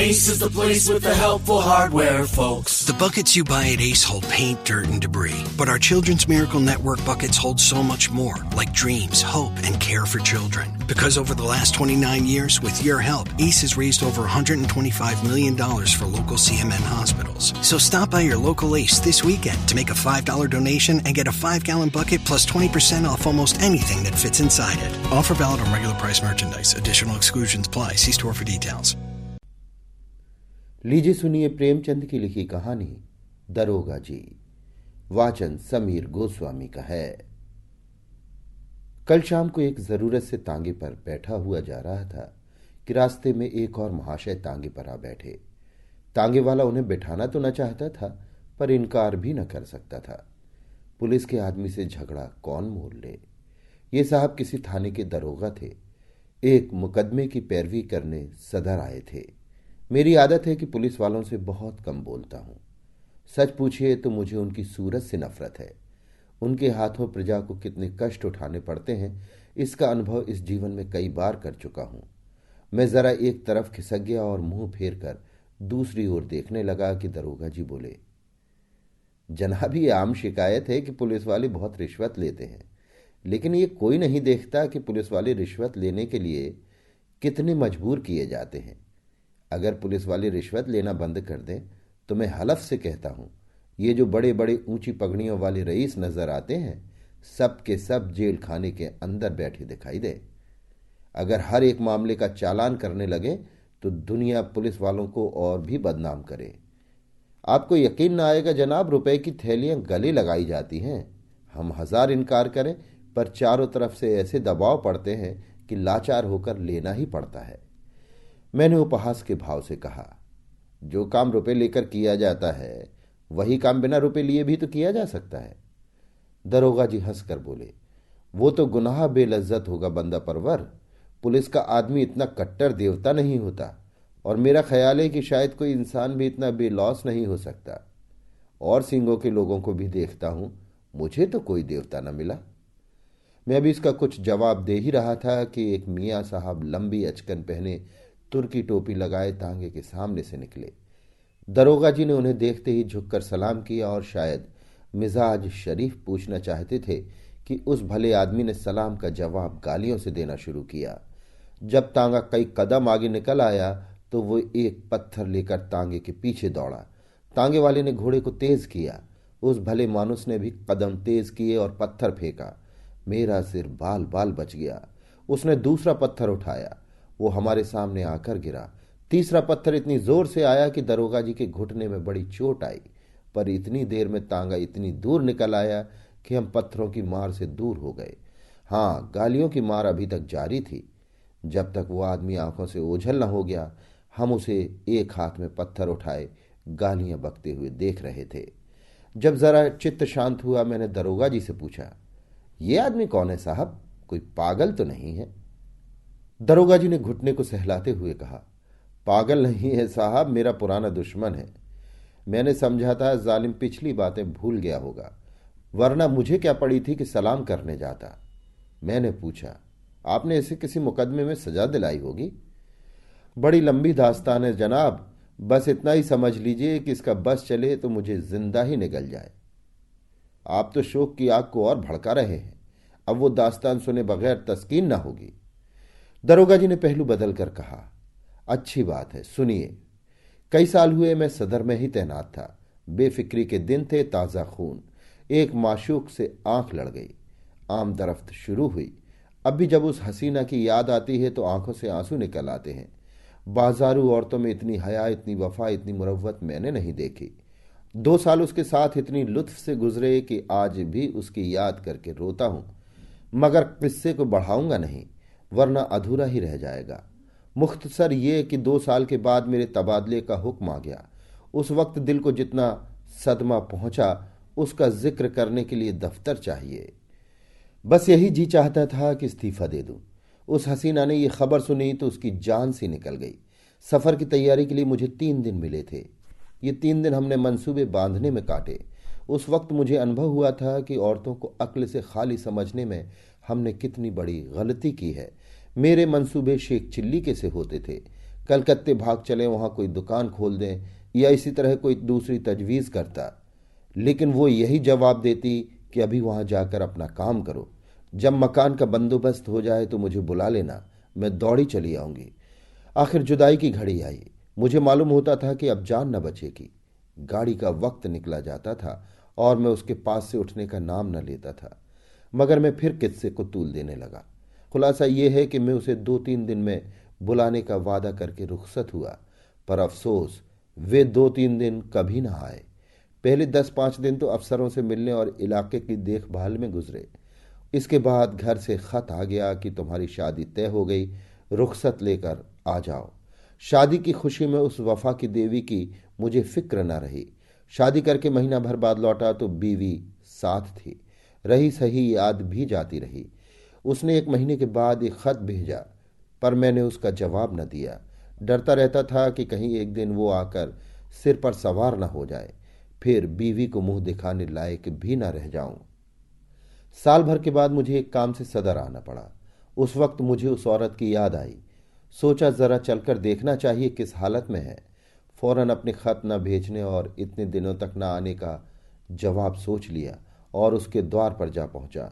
Ace is the place with the helpful hardware, folks. The buckets you buy at Ace hold paint, dirt, and debris. But our Children's Miracle Network buckets hold so much more, like dreams, hope, and care for children. Because over the last 29 years, with your help, Ace has raised over $125 million for local CMN hospitals. So stop by your local Ace this weekend to make a $5 donation and get a 5-gallon bucket plus 20% off almost anything that fits inside it. Offer valid on regular price merchandise. Additional exclusions apply. See store for details. लीजिए सुनिए प्रेमचंद की लिखी कहानी दरोगा जी। वाचन समीर गोस्वामी का है। कल शाम को एक जरूरत से तांगे पर बैठा हुआ जा रहा था कि रास्ते में एक और महाशय तांगे पर आ बैठे। तांगे वाला उन्हें बिठाना तो न चाहता था, पर इनकार भी न कर सकता था। पुलिस के आदमी से झगड़ा कौन मोल ले। ये साहब किसी थाने के दरोगा थे। एक मुकदमे की पैरवी करने सदर आए थे। मेरी आदत है कि पुलिस वालों से बहुत कम बोलता हूं। सच पूछिए तो मुझे उनकी सूरत से नफरत है। उनके हाथों प्रजा को कितने कष्ट उठाने पड़ते हैं, इसका अनुभव इस जीवन में कई बार कर चुका हूं। मैं जरा एक तरफ खिसक गया और मुंह फेर कर दूसरी ओर देखने लगा कि दरोगा जी बोले, जनाब ये आम शिकायत है कि पुलिस वाले बहुत रिश्वत लेते हैं, लेकिन ये कोई नहीं देखता कि पुलिस वाले रिश्वत लेने के लिए कितने मजबूर किए जाते हैं। अगर पुलिस वाले रिश्वत लेना बंद कर दें तो मैं हलफ से कहता हूं, ये जो बड़े बड़े ऊंची पगड़ियों वाले रईस नजर आते हैं, सब के सब जेल खाने के अंदर बैठे दिखाई दे। अगर हर एक मामले का चालान करने लगे तो दुनिया पुलिस वालों को और भी बदनाम करे। आपको यकीन ना आएगा जनाब, रुपए की थैलियां गले लगाई जाती हैं। हम 1000 इनकार करें, पर चारों तरफ से ऐसे दबाव पड़ते हैं कि लाचार होकर लेना ही पड़ता है। मैंने उपहास के भाव से कहा, जो काम रुपए लेकर किया जाता है वही काम बिना रुपए लिए भी तो किया जा सकता है। दरोगा जी हंसकर बोले, वो तो गुनाह बेलज्जत होगा बंदा परवर। पुलिस का आदमी इतना कट्टर देवता नहीं होता, और मेरा ख्याल है कि शायद कोई इंसान भी इतना बेलौस नहीं हो सकता। और सिंगों के लोगों को भी देखता हूं, मुझे तो कोई देवता न मिला। मैं अभी इसका कुछ जवाब दे ही रहा था कि एक मियाँ साहब लंबी अचकन पहने तुर्की टोपी लगाए तांगे के सामने से निकले। दरोगा जी ने उन्हें देखते ही झुककर सलाम किया और शायद मिजाज शरीफ पूछना चाहते थे कि उस भले आदमी ने सलाम का जवाब गालियों से देना शुरू किया। जब तांगा कई कदम आगे निकल आया तो वो एक पत्थर लेकर तांगे के पीछे दौड़ा। तांगे वाले ने घोड़े को तेज किया। उस भले मानुस ने भी कदम तेज किए और पत्थर फेंका। मेरा सिर बाल बाल बच गया। उसने दूसरा पत्थर उठाया, वो हमारे सामने आकर गिरा। तीसरा पत्थर इतनी जोर से आया कि दरोगा जी के घुटने में बड़ी चोट आई, पर इतनी देर में तांगा इतनी दूर निकल आया कि हम पत्थरों की मार से दूर हो गए। हाँ, गालियों की मार अभी तक जारी थी। जब तक वो आदमी आंखों से ओझल न हो गया, हम उसे एक हाथ में पत्थर उठाए गालियां बकते हुए देख रहे थे। जब जरा चित्त शांत हुआ, मैंने दरोगा जी से पूछा, ये आदमी कौन है साहब? कोई पागल तो नहीं है? दरोगा जी ने घुटने को सहलाते हुए कहा, पागल नहीं है साहब, मेरा पुराना दुश्मन है। मैंने समझा था जालिम पिछली बातें भूल गया होगा, वरना मुझे क्या पड़ी थी कि सलाम करने जाता। मैंने पूछा, आपने इसे किसी मुकदमे में सजा दिलाई होगी? बड़ी लंबी दास्तान है जनाब, बस इतना ही समझ लीजिए कि इसका बस चले तो मुझे जिंदा ही निगल जाए। आप तो शोक की आग को और भड़का रहे हैं। अब वो दास्तान सुने बगैर तस्कीन ना होगी। दरोगा जी ने पहलू बदल कर कहा, अच्छी बात है, सुनिए। कई साल हुए मैं सदर में ही तैनात था। बेफिक्री के दिन थे, ताज़ा खून। एक माशूक से आंख लड़ गई। आम दरफ्त शुरू हुई। अब भी जब उस हसीना की याद आती है तो आंखों से आंसू निकल आते हैं। बाजारू औरतों में इतनी हया, इतनी वफा, इतनी मुरव्वत मैंने नहीं देखी। 2 साल उसके साथ इतनी लुत्फ से गुजरे कि आज भी उसकी याद करके रोता हूं। मगर किस्से को बढ़ाऊंगा नहीं, वरना अधूरा ही रह जाएगा। मुख्तसर ये कि 2 साल के बाद मेरे तबादले का हुक्म आ गया। उस वक्त दिल को जितना सदमा पहुंचा, उसका जिक्र करने के लिए दफ्तर चाहिए। बस यही जी चाहता था कि इस्तीफा दे दूं। उस हसीना ने यह खबर सुनी तो उसकी जान सी निकल गई। सफर की तैयारी के लिए मुझे 3 दिन मिले थे। ये 3 दिन हमने मंसूबे बांधने में काटे। उस वक्त मुझे अनुभव हुआ था कि औरतों को अक्ल से खाली समझने में हमने कितनी बड़ी गलती की है। मेरे मंसूबे शेख चिल्ली के से होते थे। कलकत्ते भाग चले, वहां कोई दुकान खोल दें या इसी तरह कोई दूसरी तजवीज करता, लेकिन वो यही जवाब देती कि अभी वहां जाकर अपना काम करो, जब मकान का बंदोबस्त हो जाए तो मुझे बुला लेना, मैं दौड़ी चली आऊंगी। आखिर जुदाई की घड़ी आई। मुझे मालूम होता था कि अब जान न बचेगी। गाड़ी का वक्त निकला जाता था और मैं उसके पास से उठने का नाम न लेता था, मगर मैं फिर किस्से को तूल देने लगा। खुलासा यह है कि मैं उसे 2-3 दिन में बुलाने का वादा करके रुखसत हुआ, पर अफसोस वे 2-3 दिन कभी न आए। पहले 10-5 दिन तो अफसरों से मिलने और इलाके की देखभाल में गुजरे। इसके बाद घर से खत आ गया कि तुम्हारी शादी तय हो गई, रुखसत लेकर आ जाओ। शादी की खुशी में उस वफा की देवी की मुझे फिक्र न रही। शादी करके महीना भर बाद लौटा तो बीवी साथ थी, रही सही याद भी जाती रही। उसने 1 महीने के बाद एक खत भेजा, पर मैंने उसका जवाब न दिया। डरता रहता था कि कहीं एक दिन वो आकर सिर पर सवार न हो जाए, फिर बीवी को मुंह दिखाने लायक भी न रह जाऊं। साल भर के बाद मुझे एक काम से सदर आना पड़ा। उस वक्त मुझे उस औरत की याद आई। सोचा जरा चलकर देखना चाहिए किस हालत में है। फौरन अपने खत न भेजने और इतने दिनों तक न आने का जवाब सोच लिया और उसके द्वार पर जा पहुंचा।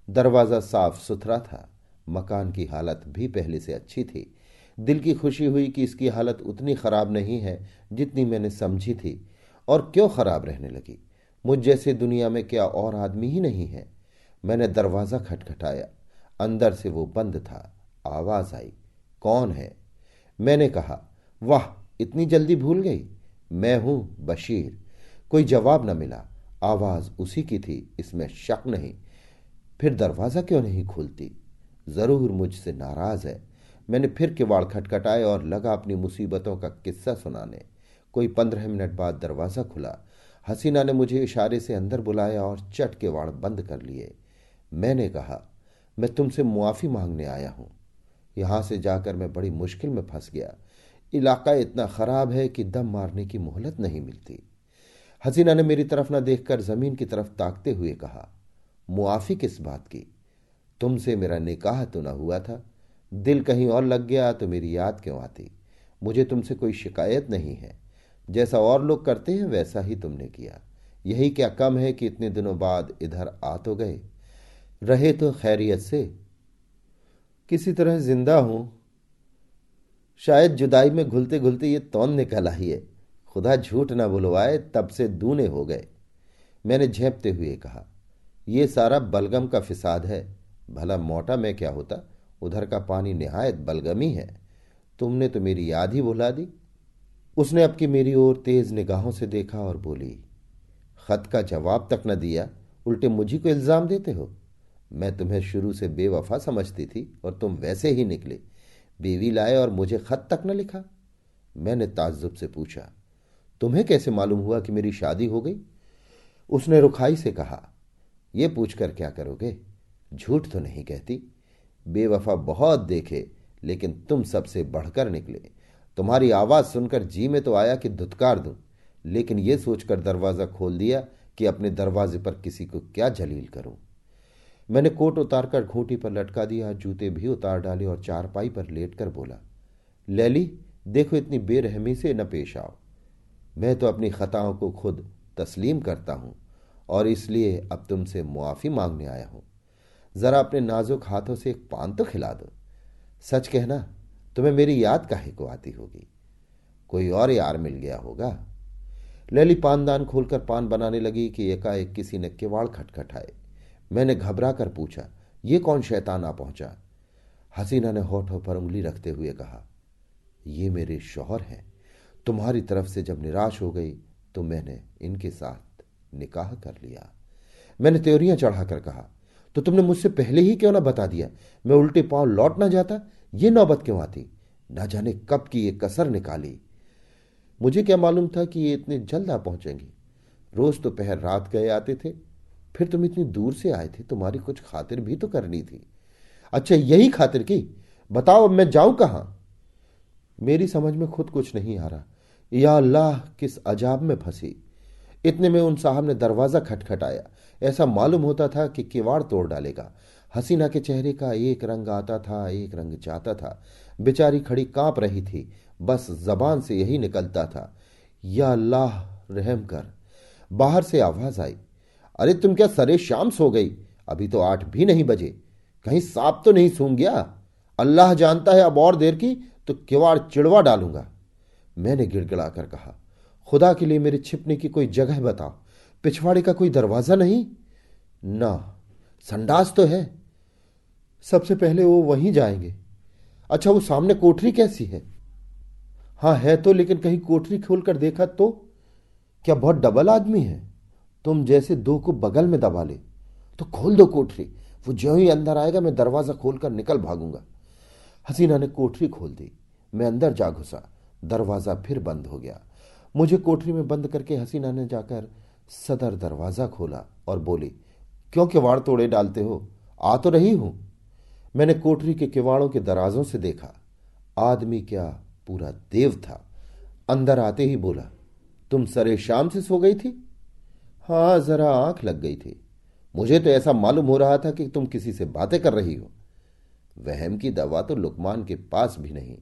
दरवाज़ा साफ सुथरा था, मकान की हालत भी पहले से अच्छी थी। दिल की खुशी हुई कि इसकी हालत उतनी खराब नहीं है जितनी मैंने समझी थी, और क्यों खराब रहने लगी। मुझ जैसे दुनिया में क्या और आदमी ही नहीं है। मैंने दरवाज़ा खटखटाया। अंदर से वो बंद था। आवाज आई, कौन है? मैंने कहा, वाह, इतनी जल्दी भूल गई, मैं हूं बशीर। कोई जवाब न मिला। आवाज उसी की थी, इसमें शक नहीं। फिर दरवाज़ा क्यों नहीं खोलती? जरूर मुझसे नाराज है। मैंने फिर किवाड़ खटखटाए और लगा अपनी मुसीबतों का किस्सा सुनाने। कोई 15 मिनट बाद दरवाज़ा खुला। हसीना ने मुझे इशारे से अंदर बुलाया और चट किवाड़ बंद कर लिए। मैंने कहा, मैं तुमसे मुआफ़ी मांगने आया हूं। यहां से जाकर मैं बड़ी मुश्किल में फंस गया। इलाका इतना खराब है कि दम मारने की मोहलत नहीं मिलती। हसीना ने मेरी तरफ न देखकर जमीन की तरफ ताकते हुए कहा, मुआफ़ी किस बात की? तुमसे मेरा निकाह तो न हुआ था। दिल कहीं और लग गया तो मेरी याद क्यों आती? मुझे तुमसे कोई शिकायत नहीं है। जैसा और लोग करते हैं वैसा ही तुमने किया। यही क्या कम है कि इतने दिनों बाद इधर आ तो गए। रहे तो खैरियत से? किसी तरह जिंदा हूं। शायद जुदाई में घुलते घुलते ये तौन निकल आई है। खुदा झूठ ना बुलवाए, तब से दूने हो गए। मैंने झेंपते हुए कहा, यह सारा बलगम का फिसाद है। भला मोटा मैं क्या होता? उधर का पानी निहायत बलगमी है। तुमने तो मेरी याद ही भुला दी। उसने अब की मेरी ओर तेज निगाहों से देखा और बोली, खत का जवाब तक न दिया, उल्टे मुझी को इल्जाम देते हो। मैं तुम्हें शुरू से बेवफा समझती थी और तुम वैसे ही निकले। बीवी लाए और मुझे खत तक न लिखा। मैंने ताज्जुब से पूछा, तुम्हें कैसे मालूम हुआ कि मेरी शादी हो गई? उसने रुखाई से कहा, यह पूछकर क्या करोगे? झूठ तो नहीं कहती। बेवफा बहुत देखे, लेकिन तुम सबसे बढ़कर निकले। तुम्हारी आवाज सुनकर जी में तो आया कि धुतकार दूं, लेकिन यह सोचकर दरवाजा खोल दिया कि अपने दरवाजे पर किसी को क्या जलील करूं। मैंने कोट उतारकर घोंटी पर लटका दिया, जूते भी उतार डाले और चारपाई पर लेटकर बोला, लैली, देखो इतनी बेरहमी से न पेश आओ। मैं तो अपनी खताओं को खुद तस्लीम करता हूं और इसलिए अब तुमसे मुआफ़ी मांगने आया हूं। जरा अपने नाजुक हाथों से एक पान तो खिला दो। सच कहना, तुम्हें मेरी याद काहे को आती होगी? कोई और यार मिल गया होगा। लैली पानदान खोलकर पान बनाने लगी कि एकाएक किसी ने किवाड़ खटखटाए। मैंने घबरा कर पूछा, ये कौन शैतान आ पहुंचा? हसीना ने होठों पर उंगली रखते हुए कहा, ये मेरे शौहर हैं। तुम्हारी तरफ से जब निराश हो गई तो मैंने इनके साथ निकाह कर लिया। मैंने त्योरियां चढ़ाकर कहा, तो तुमने मुझसे पहले ही क्यों ना बता दिया? मैं उल्टे पांव लौट ना जाता? ये नौबत क्यों आती? ना जाने कब की ये कसर निकाली। मुझे क्या मालूम था कि ये इतने जल्द आ पहुंचेंगी। रोज तो पहर रात गए आते थे, फिर तुम इतनी दूर से आए थे, तुम्हारी कुछ खातिर भी तो करनी थी। अच्छा, यही खातिर की? बताओ अब मैं जाऊं कहां? मेरी समझ में खुद कुछ नहीं आ रहा। या अल्लाह, किस अजाब में फंसी। इतने में उन साहब ने दरवाजा खटखटाया। ऐसा मालूम होता था कि किवाड़ तोड़ डालेगा। हसीना के चेहरे का एक रंग आता था, एक रंग जाता था। बेचारी खड़ी कांप रही थी। बस जबान से यही निकलता था, या अल्लाह रहम कर। बाहर से आवाज आई, अरे तुम क्या सरे शाम सो गई? अभी तो 8 भी नहीं बजे। कहीं सांप तो नहीं सूंघ गया? अल्लाह जानता है, अब और देर की तो किवाड़ चिड़वा डालूंगा। मैंने गिड़गिड़ाकर कहा, खुदा के लिए मेरे छिपने की कोई जगह बताओ। पिछवाड़े का कोई दरवाजा नहीं? ना, संडास तो है। सबसे पहले वो वहीं जाएंगे। अच्छा, वो सामने कोठरी कैसी है? हाँ है तो, लेकिन कहीं कोठरी खोलकर देखा तो? क्या बहुत डबल आदमी है? तुम जैसे 2 को बगल में दबा ले। तो खोल दो कोठरी। वो जो ही अंदर आएगा मैं दरवाजा खोलकर निकल भागूंगा। हसीना ने कोठरी खोल दी। मैं अंदर जा घुसा। दरवाजा फिर बंद हो गया। मुझे कोठरी में बंद करके हसीना ने जाकर सदर दरवाजा खोला और बोली, क्यों किवाड़ तोड़े डालते हो? आ तो रही हूं। मैंने कोठरी के किवाड़ों के दराजों से देखा। आदमी क्या, पूरा देव था। अंदर आते ही बोला, तुम सरे शाम से सो गई थी? हाँ, जरा आंख लग गई थी। मुझे तो ऐसा मालूम हो रहा था कि तुम किसी से बातें कर रही हो। वहम की दवा तो लुकमान के पास भी नहीं।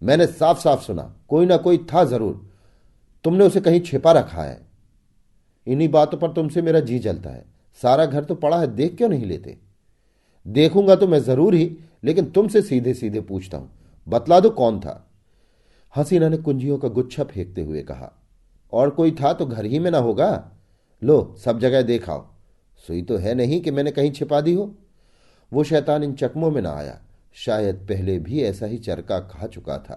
मैंने साफ साफ सुना, कोई ना कोई था जरूर। तुमने उसे कहीं छिपा रखा है। इन्हीं बातों पर तुमसे मेरा जी जलता है। सारा घर तो पड़ा है, देख क्यों नहीं लेते? देखूंगा तो मैं जरूर ही, लेकिन तुमसे सीधे सीधे पूछता हूं, बतला दो कौन था? हसीना ने कुंजियों का गुच्छा फेंकते हुए कहा, और कोई था तो घर ही में ना होगा। लो, सब जगह देखाओ। सुई तो है नहीं कि मैंने कहीं छिपा दी हो। वो शैतान इन चकमों में ना आया। शायद पहले भी ऐसा ही चरका खा चुका था।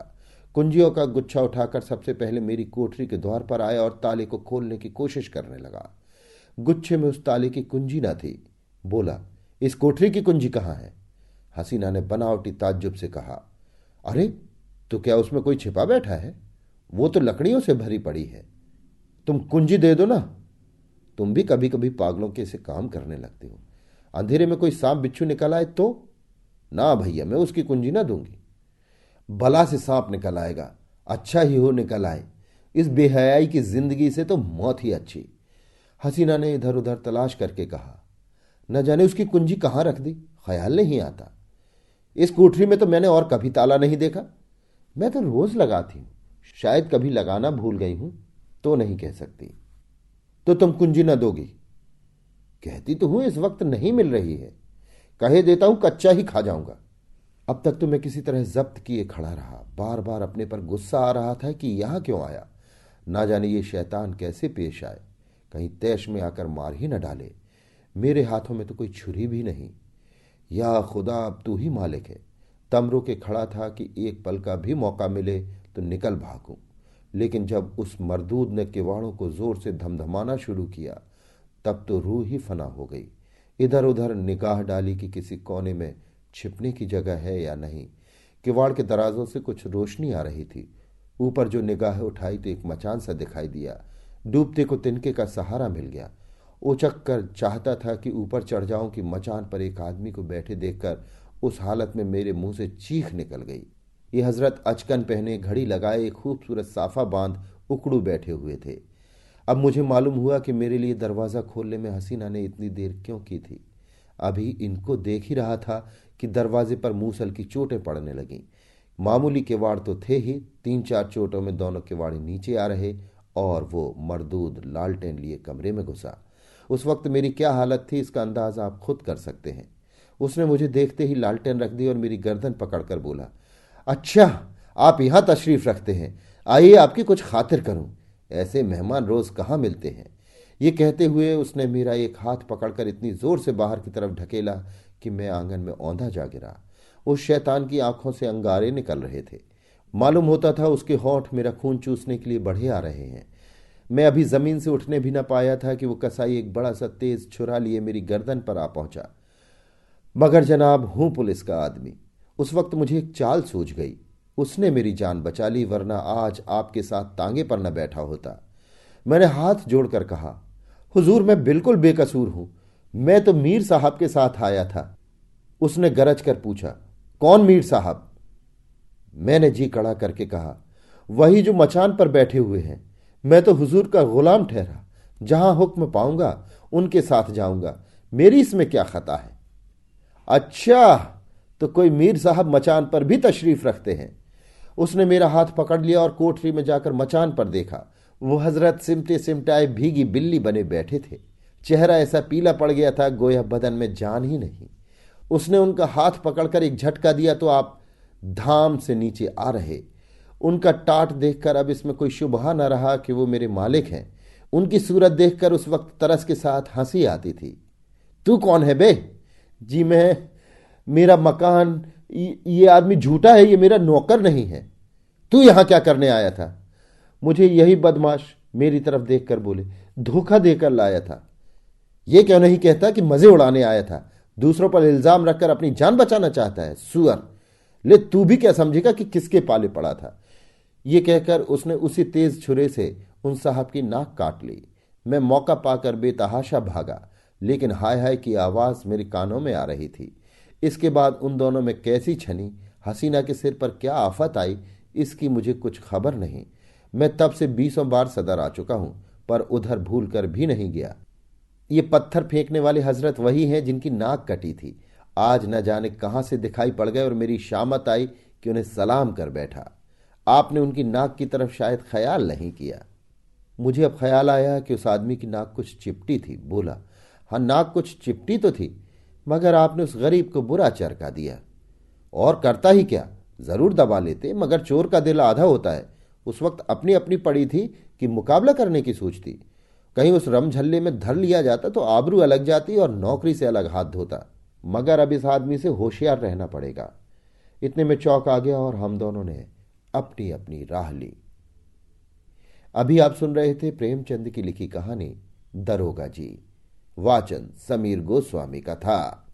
कुंजियों का गुच्छा उठाकर सबसे पहले मेरी कोठरी के द्वार पर आया और ताले को खोलने की कोशिश करने लगा। गुच्छे में उस ताले की कुंजी ना थी। बोला, इस कोठरी की कुंजी कहाँ है? हसीना ने बनावटी ताज्जुब से कहा, अरे तो क्या उसमें कोई छिपा बैठा है? वो तो लकड़ियों से भरी पड़ी है। तुम कुंजी दे दो ना। तुम भी कभी कभी पागलों के से काम करने लगते हो। अंधेरे में कोई सांप बिच्छू निकल आए तो? ना भैया, मैं उसकी कुंजी ना दूंगी। भला से सांप निकल आएगा, अच्छा ही हो निकल आए। इस बेहयाई की जिंदगी से तो मौत ही अच्छी। हसीना ने इधर उधर तलाश करके कहा, न जाने उसकी कुंजी कहाँ रख दी, ख्याल नहीं आता। इस कोठरी में तो मैंने और कभी ताला नहीं देखा। मैं तो रोज लगाती हूं, शायद कभी लगाना भूल गई हूं तो नहीं कह सकती। तो तुम कुंजी न दोगी? कहती तो हूं, इस वक्त नहीं मिल रही है। कहे देता हूं, कच्चा ही खा जाऊंगा। अब तक तो मैं किसी तरह जब्त किए खड़ा रहा। बार बार अपने पर गुस्सा आ रहा था कि यहां क्यों आया। ना जाने ये शैतान कैसे पेश आए, कहीं तैश में आकर मार ही न डाले। मेरे हाथों में तो कोई छुरी भी नहीं। या खुदा, अब तू ही मालिक है। तमरो के खड़ा था कि एक पल का भी मौका मिले तो निकल भागूं, लेकिन जब उस मरदूद ने किवाड़ों को जोर से धमधमाना शुरू किया तब तो रूह ही फना हो गई। इधर उधर निगाह डाली कि किसी कोने में छिपने की जगह है या नहीं। किवाड़ के दराजों से कुछ रोशनी आ रही थी। ऊपर जो निगाह उठाई तो एक मचान सा दिखाई दिया। डूबते को तिनके का सहारा मिल गया। उचक कर चाहता था कि ऊपर चढ़ जाऊं कि मचान पर एक आदमी को बैठे देखकर उस हालत में मेरे मुंह से चीख निकल गई। ये हजरत अचकन पहने, घड़ी लगाए, एक खूबसूरत साफा बांध उकड़ू बैठे हुए थे। अब मुझे मालूम हुआ कि मेरे लिए दरवाज़ा खोलने में हसीना ने इतनी देर क्यों की थी। अभी इनको देख ही रहा था कि दरवाजे पर मूसल की चोटें पड़ने लगीं। मामूली किवाड़ तो थे ही, 3-4 चोटों में दोनों किवाड़े नीचे आ रहे और वो मरदूद लालटेन लिए कमरे में घुसा। उस वक्त मेरी क्या हालत थी इसका अंदाज़ा आप खुद कर सकते हैं। उसने मुझे देखते ही लालटेन रख दी और मेरी गर्दन पकड़कर बोला, अच्छा आप यहाँ तशरीफ रखते हैं, आइए आपकी कुछ खातिर करूं। ऐसे मेहमान रोज कहाँ मिलते हैं। ये कहते हुए उसने मेरा एक हाथ पकड़कर इतनी जोर से बाहर की तरफ ढकेला कि मैं आंगन में औंधा जा गिरा। उस शैतान की आंखों से अंगारे निकल रहे थे। मालूम होता था उसके होंठ मेरा खून चूसने के लिए बढ़े आ रहे हैं। मैं अभी जमीन से उठने भी न पाया था कि वो कसाई एक बड़ा सा तेज छुरा लिए मेरी गर्दन पर आ पहुंचा। मगर जनाब, हूं पुलिस का आदमी। उस वक्त मुझे एक चाल सूझ गई। उसने मेरी जान बचा ली, वरना आज आपके साथ तांगे पर न बैठा होता। मैंने हाथ जोड़कर कहा, हुजूर मैं बिल्कुल बेकसूर हूं, मैं तो मीर साहब के साथ आया था। उसने गरज कर पूछा, कौन मीर साहब? मैंने जी कड़ा करके कहा, वही जो मचान पर बैठे हुए हैं। मैं तो हुजूर का गुलाम ठहरा, जहां हुक्म पाऊंगा उनके साथ जाऊंगा, मेरी इसमें क्या खता है? अच्छा, तो कोई मीर साहब मचान पर भी तशरीफ रखते हैं? उसने मेरा हाथ पकड़ लिया और कोठरी में जाकर मचान पर देखा। वो हजरत सिमटे सिमटाए भीगी बिल्ली बने बैठे थे। चेहरा ऐसा पीला पड़ गया था गोया बदन में जान ही नहीं। उसने उनका हाथ पकड़कर एक झटका दिया तो आप धाम से नीचे आ रहे। उनका टाट देखकर अब इसमें कोई शुबहा न रहा कि वो मेरे मालिक हैं। उनकी सूरत देखकर उस वक्त तरस के साथ हंसी आती थी। तू कौन है बे? जी मैं, मेरा मकान, ये आदमी झूठा है, ये मेरा नौकर नहीं है। तू यहां क्या करने आया था? मुझे यही बदमाश मेरी तरफ देखकर बोले, धोखा देकर लाया था। ये क्यों नहीं कहता कि मजे उड़ाने आया था? दूसरों पर इल्जाम रखकर अपनी जान बचाना चाहता है, सुअर। ले, तू भी क्या समझेगा कि किसके पाले पड़ा था? ये कहकर उसने उसी तेज छुरे से उन साहब की नाक काट ली। मैं मौका पाकर बेतहाशा भागा, लेकिन हाय हाय की आवाज मेरे कानों में आ रही थी। इसके बाद उन दोनों में कैसी छनी, हसीना के सिर पर क्या आफत आई, इसकी मुझे कुछ खबर नहीं। मैं तब से 20 बार सदर आ चुका हूं, पर उधर भूल कर भी नहीं गया। ये पत्थर फेंकने वाले हजरत वही हैं जिनकी नाक कटी थी। आज न जाने कहां से दिखाई पड़ गए और मेरी शामत आई कि उन्हें सलाम कर बैठा। आपने उनकी नाक की तरफ शायद ख्याल नहीं किया। मुझे अब ख्याल आया कि उस आदमी की नाक कुछ चिपटी थी। बोला, हाँ, नाक कुछ चिपटी तो थी, मगर आपने उस गरीब को बुरा चरका दिया। और करता ही क्या, जरूर दबा लेते, मगर चोर का दिल आधा होता है। उस वक्त अपनी अपनी पड़ी थी कि मुकाबला करने की सोचती। कहीं उस रमझल्ले में धर लिया जाता तो आबरू अलग जाती और नौकरी से अलग हाथ धोता। मगर अब इस आदमी से होशियार रहना पड़ेगा। इतने में चौक आ गया और हम दोनों ने अपनी अपनी राह ली। अभी आप सुन रहे थे प्रेमचंद की लिखी कहानी दरोगा जी। वाचन समीर गोस्वामी का था।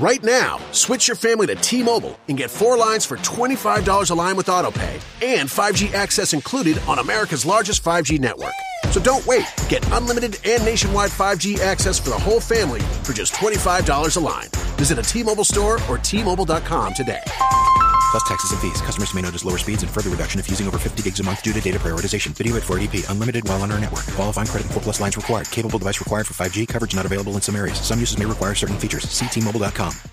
Right now, switch your family to T-Mobile and get 4 lines for $25 a line with AutoPay and 5G access included on America's largest 5G network. So don't wait. Get unlimited and nationwide 5G access for the whole family for just $25 a line. Visit a T-Mobile store or T-Mobile.com today. Plus taxes and fees. Customers may notice lower speeds and further reduction if using over 50 gigs a month due to data prioritization. Video at 480p. Unlimited while on our network. Qualifying credit and 4+ lines required. Capable device required for 5G. Coverage not available in some areas. Some uses may require certain features. See T-Mobile.com.